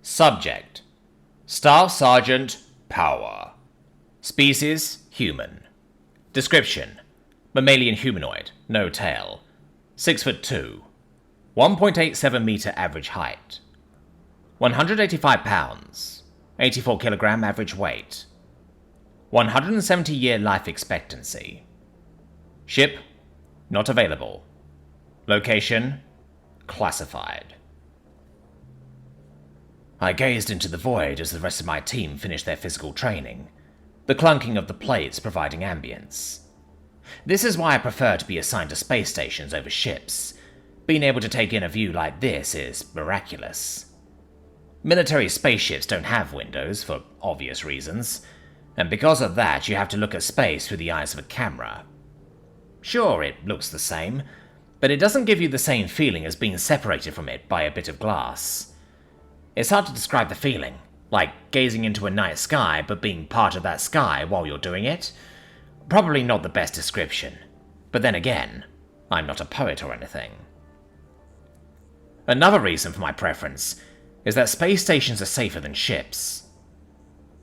Subject: Staff Sergeant Power. Species: human. Description: mammalian humanoid, no tail. 6'2", 1.87 meter average height. 185 pounds, 84 kilogram average weight. 170-year life expectancy. Ship: not available. Location: classified. I gazed into the void as the rest of my team finished their physical training, the clunking of the plates providing ambience. This is why I prefer to be assigned to space stations over ships. Being able to take in a view like this is miraculous. Military spaceships don't have windows, for obvious reasons, and because of that you have to look at space through the eyes of a camera. Sure, it looks the same, but it doesn't give you the same feeling as being separated from it by a bit of glass. It's hard to describe the feeling, like gazing into a night sky but being part of that sky while you're doing it. Probably not the best description, but then again, I'm not a poet or anything. Another reason for my preference is that space stations are safer than ships.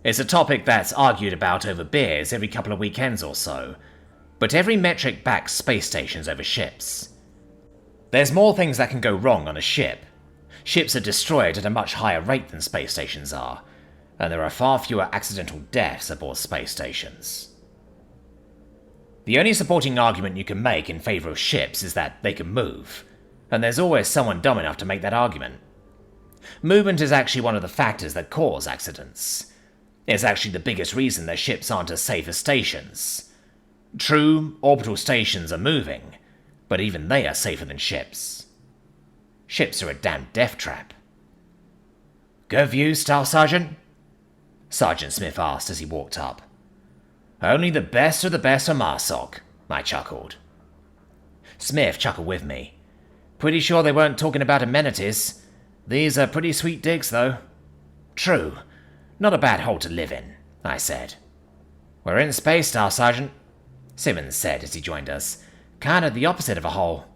It's a topic that's argued about over beers every couple of weekends or so, but every metric backs space stations over ships. There's more things that can go wrong on a ship. Ships are destroyed at a much higher rate than space stations are, and there are far fewer accidental deaths aboard space stations. The only supporting argument you can make in favor of ships is that they can move, and there's always someone dumb enough to make that argument. Movement is actually one of the factors that cause accidents. It's actually the biggest reason that ships aren't as safe as stations. True, orbital stations are moving, but even they are safer than ships. Ships are a damn death trap. "Good view, Staff Sergeant?" Sergeant Smith asked as he walked up. "Only the best of the best on Marsoc," I chuckled. Smith chuckled with me. "Pretty sure they weren't talking about amenities. These are pretty sweet digs, though." "True. Not a bad hole to live in," I said. "We're in space, Staff Sergeant," Simmons said as he joined us. "Kind of the opposite of a hole."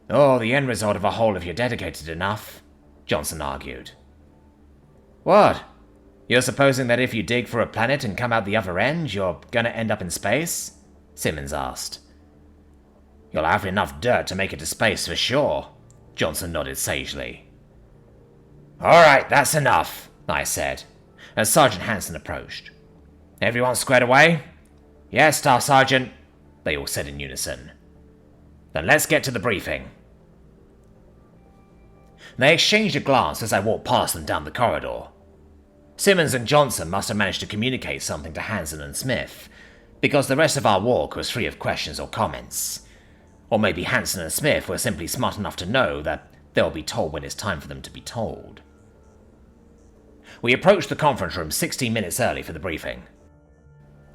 "Oh, the end result of a hole if you're dedicated enough," Johnson argued. "What? You're supposing that if you dig for a planet and come out the other end, you're gonna end up in space?" Simmons asked. "You'll have enough dirt to make it to space for sure," Johnson nodded sagely. "Alright, that's enough," I said, as Sergeant Hanson approached. "Everyone squared away?" "Yes, Staff Sergeant," they all said in unison. "Then let's get to the briefing." They exchanged a glance as I walked past them down the corridor. Simmons and Johnson must have managed to communicate something to Hanson and Smith, because the rest of our walk was free of questions or comments. Or maybe Hanson and Smith were simply smart enough to know that they'll be told when it's time for them to be told. We approached the conference room 16 minutes early for the briefing.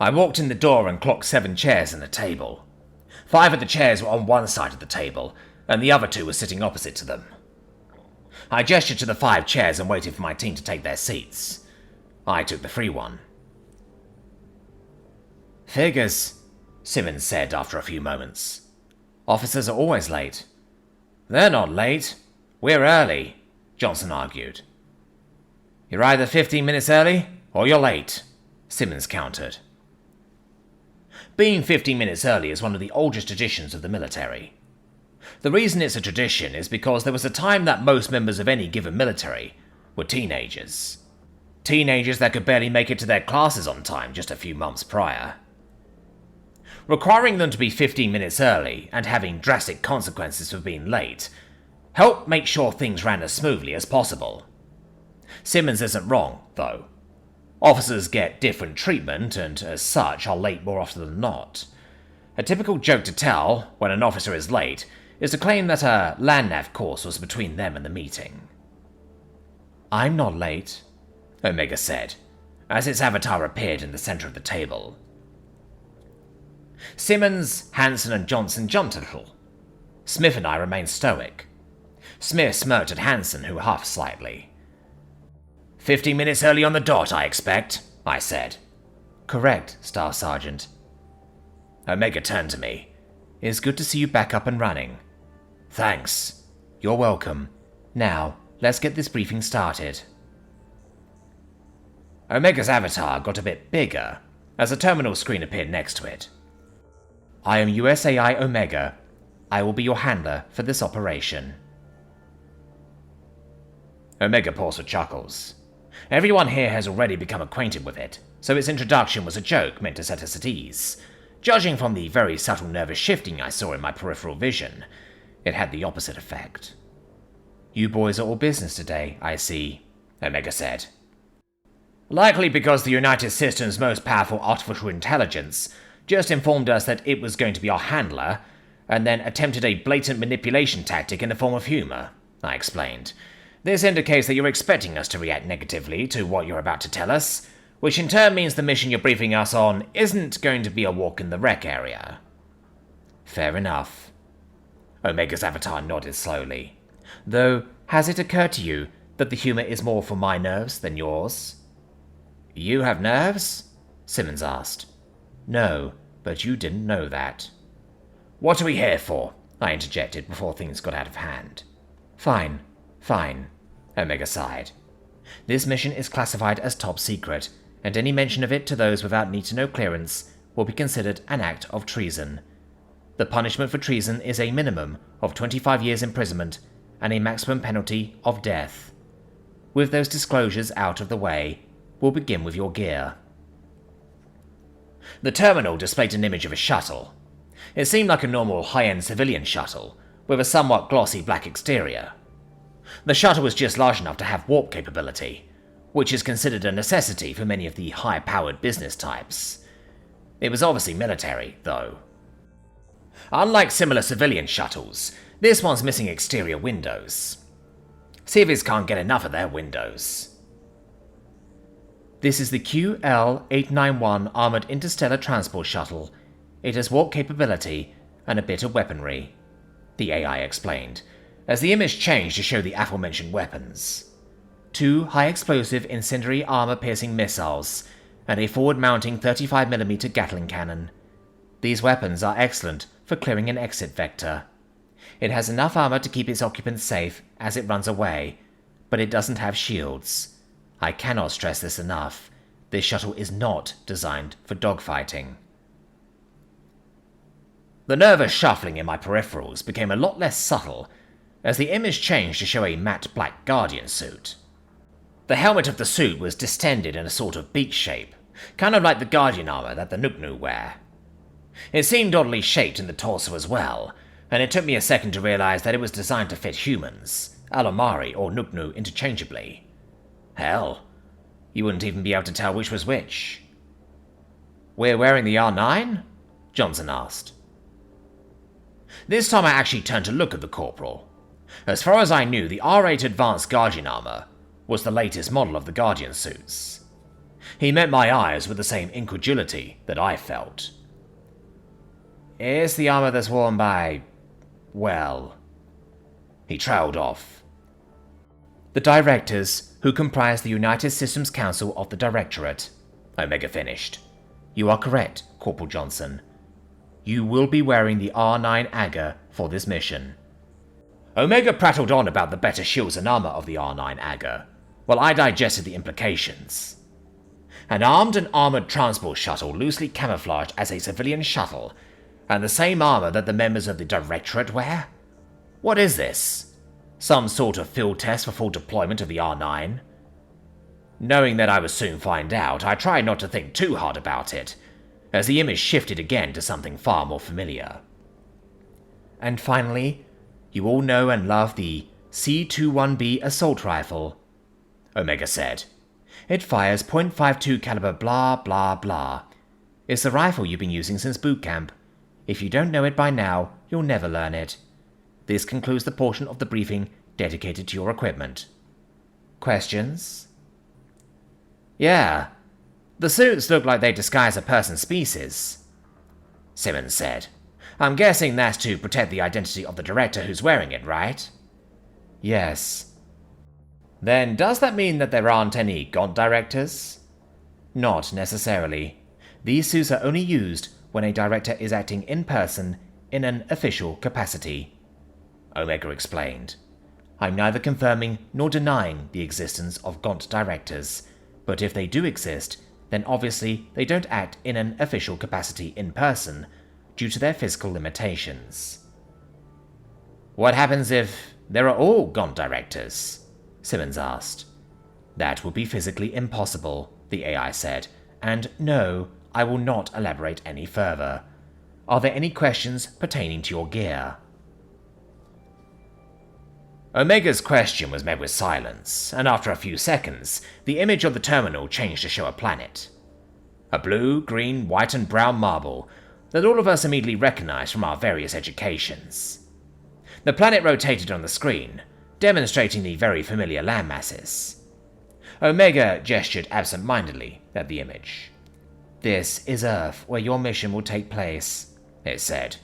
I walked in the door and clocked 7 chairs and a table. 5 of the chairs were on one side of the table, and the other 2 were sitting opposite to them. I gestured to the 5 chairs and waited for my team to take their seats. I took the free one. "Figures," Simmons said after a few moments. "Officers are always late." "They're not late. We're early," Johnson argued. "You're either 15 minutes early, or you're late," Simmons countered. Being 15 minutes early is one of the oldest traditions of the military. The reason it's a tradition is because there was a time that most members of any given military were teenagers. Teenagers that could barely make it to their classes on time just a few months prior. Requiring them to be 15 minutes early and having drastic consequences for being late helped make sure things ran as smoothly as possible. Simmons isn't wrong, though. Officers get different treatment and, as such, are late more often than not. A typical joke to tell, when an officer is late, is to claim that a land-nav course was between them and the meeting. "I'm not late," Omega said, as its avatar appeared in the center of the table. Simmons, Hanson, and Johnson jumped a little. Smith and I remained stoic. Smith smirked at Hanson, who huffed slightly. 15 minutes early on the dot, I expect, I said. "Correct, Staff Sergeant." Omega turned to me. "It's good to see you back up and running." "Thanks." "You're welcome. Now, Let's get this briefing started. Omega's avatar got a bit bigger as a terminal screen appeared next to it. I am USAI Omega. I will be your handler for this operation. Omega paused for chuckles. Everyone here has already become acquainted with it, so its introduction was a joke meant to set us at ease. Judging from the very subtle nervous shifting I saw in my peripheral vision, it had the opposite effect. You boys are all business today, I see, Omega said. Likely because the United System's most powerful artificial intelligence just informed us that it was going to be our handler, and then attempted a blatant manipulation tactic in the form of humor, I explained. This indicates that you're expecting us to react negatively to what you're about to tell us, which in turn means the mission you're briefing us on isn't going to be a walk in the wreck area. Fair enough. Omega's avatar nodded slowly. Though, has it occurred to you that the humor is more for my nerves than yours? You have nerves? Simmons asked. No, but you didn't know that. What are we here for? I interjected before things got out of hand. Fine, Omega sighed. This mission is classified as top secret, and any mention of it to those without need-to-know clearance will be considered an act of treason. The punishment for treason is a minimum of 25 years imprisonment and a maximum penalty of death. With those disclosures out of the way, we'll begin with your gear. The terminal displayed an image of a shuttle. It seemed like a normal high-end civilian shuttle, with a somewhat glossy black exterior. The shuttle was just large enough to have warp capability, which is considered a necessity for many of the high-powered business types. It was obviously military, though. Unlike similar civilian shuttles, this one's missing exterior windows. Civis can't get enough of their windows. This is the QL-891 Armored Interstellar Transport Shuttle. It has warp capability and a bit of weaponry, the AI explained, as the image changed to show the aforementioned weapons. 2 high-explosive incendiary armor-piercing missiles and a forward-mounting 35mm Gatling cannon. These weapons are excellent for clearing an exit vector. It has enough armor to keep its occupants safe as it runs away, but it doesn't have shields. I cannot stress this enough. This shuttle is not designed for dogfighting. The nervous shuffling in my peripherals became a lot less subtle as the image changed to show a matte black Guardian suit. The helmet of the suit was distended in a sort of beak shape, kind of like the Guardian armor that the Nuknu wear. It seemed oddly shaped in the torso as well, and it took me a second to realize that it was designed to fit humans, Alomari or Nuknu interchangeably. Hell, you wouldn't even be able to tell which was which. We're wearing the R9? Johnson asked. This time I actually turned to look at the Corporal. As far as I knew, the R8 Advanced Guardian armor was the latest model of the Guardian suits. He met my eyes with the same incredulity that I felt. It's the armor that's worn by, well... He trailed off. The directors, who comprise the United Systems Council of the Directorate, Omega finished. You are correct, Corporal Johnson. You will be wearing the R9 Agger for this mission. Omega prattled on about the better shields and armor of the R9 Agger, while I digested the implications. An armed and armored transport shuttle loosely camouflaged as a civilian shuttle, and the same armor that the members of the Directorate wear? What is this? Some sort of field test for full deployment of the R9? Knowing that I would soon find out, I tried not to think too hard about it, as the image shifted again to something far more familiar. And finally, you all know and love the C-21B assault rifle, Omega said. It fires .52 caliber blah blah blah. It's the rifle you've been using since boot camp. If you don't know it by now, you'll never learn it. This concludes the portion of the briefing dedicated to your equipment. Questions? Yeah. The suits look like they disguise a person's species, Simmons said. I'm guessing that's to protect the identity of the director who's wearing it, right? Yes. Then does that mean that there aren't any God directors? Not necessarily. These suits are only used when a director is acting in person in an official capacity, Omega explained. I'm neither confirming nor denying the existence of Gaunt directors, but if they do exist, then obviously they don't act in an official capacity in person due to their physical limitations. What happens if there are all Gaunt directors? Simmons asked. That would be physically impossible, the AI said, and no, I will not elaborate any further. Are there any questions pertaining to your gear? Omega's question was met with silence, and after a few seconds, the image of the terminal changed to show a planet. A blue, green, white, and brown marble that all of us immediately recognized from our various educations. The planet rotated on the screen, demonstrating the very familiar landmasses. Omega gestured absent-mindedly at the image. This is Earth, where your mission will take place, it said.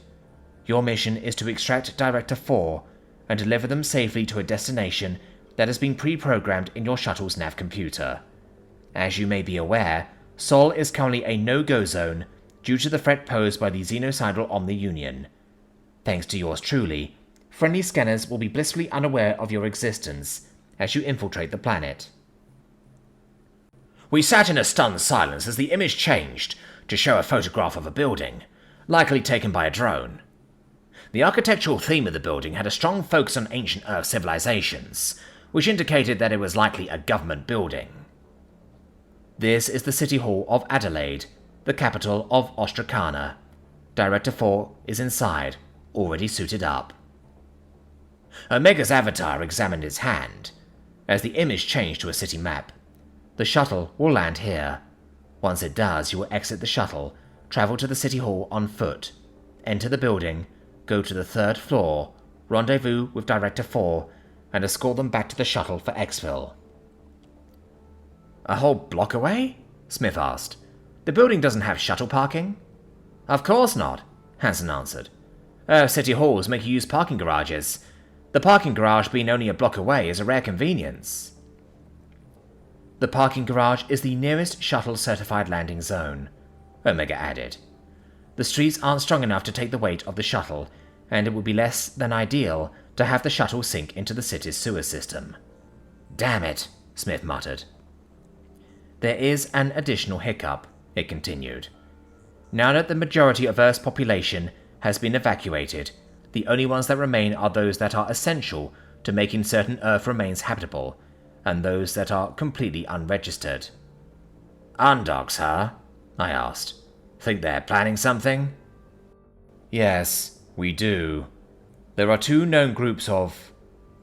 Your mission is to extract Director 4 and deliver them safely to a destination that has been pre-programmed in your shuttle's nav computer. As you may be aware, Sol is currently a no-go zone due to the threat posed by the xenocidal Omni-Union. Thanks to yours truly, friendly scanners will be blissfully unaware of your existence as you infiltrate the planet. We sat in a stunned silence as the image changed to show a photograph of a building, likely taken by a drone. The architectural theme of the building had a strong focus on ancient Earth civilizations, which indicated that it was likely a government building. This is the City Hall of Adelaide, the capital of Ostracana. Director 4 is inside, already suited up. Omega's avatar examined his hand. As the image changed to a city map, the shuttle will land here. Once it does, you will exit the shuttle, travel to the City Hall on foot, enter the building, go to the 3rd floor, rendezvous with Director 4, and escort them back to the shuttle for exfil. A whole block away? Smith asked. The building doesn't have shuttle parking? Of course not, Hansen answered. City halls make you use parking garages. The parking garage being only a block away is a rare convenience. The parking garage is the nearest shuttle-certified landing zone, Omega added. The streets aren't strong enough to take the weight of the shuttle, and it would be less than ideal to have the shuttle sink into the city's sewer system. Damn it, Smith muttered. There is an additional hiccup, it continued. Now that the majority of Earth's population has been evacuated, the only ones that remain are those that are essential to making certain Earth remains habitable, and those that are completely unregistered. Undocs, huh? I asked. Think they're planning something? Yes, we do. There are 2 known groups of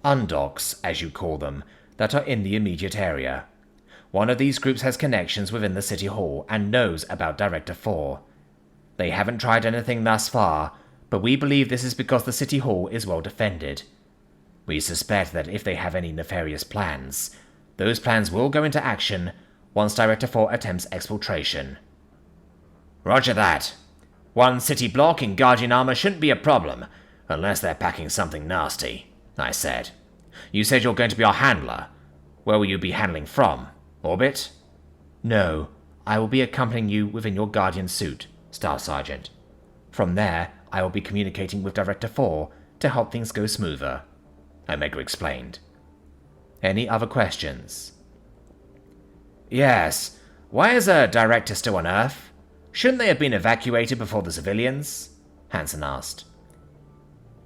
undocs, as you call them, that are in the immediate area. One of these groups has connections within the City Hall and knows about Director 4. They haven't tried anything thus far, but we believe this is because the City Hall is well defended. We suspect that if they have any nefarious plans, those plans will go into action once Director 4 attempts exfiltration. Roger that. 1 city block in Guardian armor shouldn't be a problem, unless they're packing something nasty, I said. You said you're going to be our handler. Where will you be handling from? Orbit? No, I will be accompanying you within your Guardian suit, Staff Sergeant. From there, I will be communicating with Director 4 to help things go smoother, Omega explained. Any other questions? Yes. Why is a director still on Earth? Shouldn't they have been evacuated before the civilians? Hansen asked.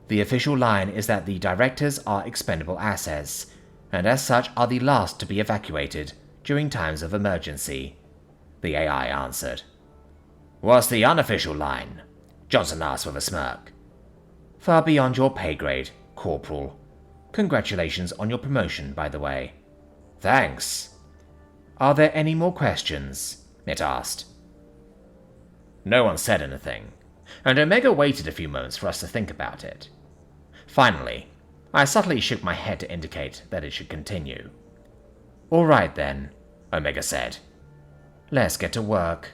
The official line is that the directors are expendable assets, and as such are the last to be evacuated during times of emergency, the AI answered. What's the unofficial line? Johnson asked with a smirk. Far beyond your pay grade, Corporal. Congratulations on your promotion, by the way. Thanks. Are there any more questions? It asked. No one said anything, and Omega waited a few moments for us to think about it. Finally, I subtly shook my head to indicate that it should continue. All right then, Omega said. Let's get to work.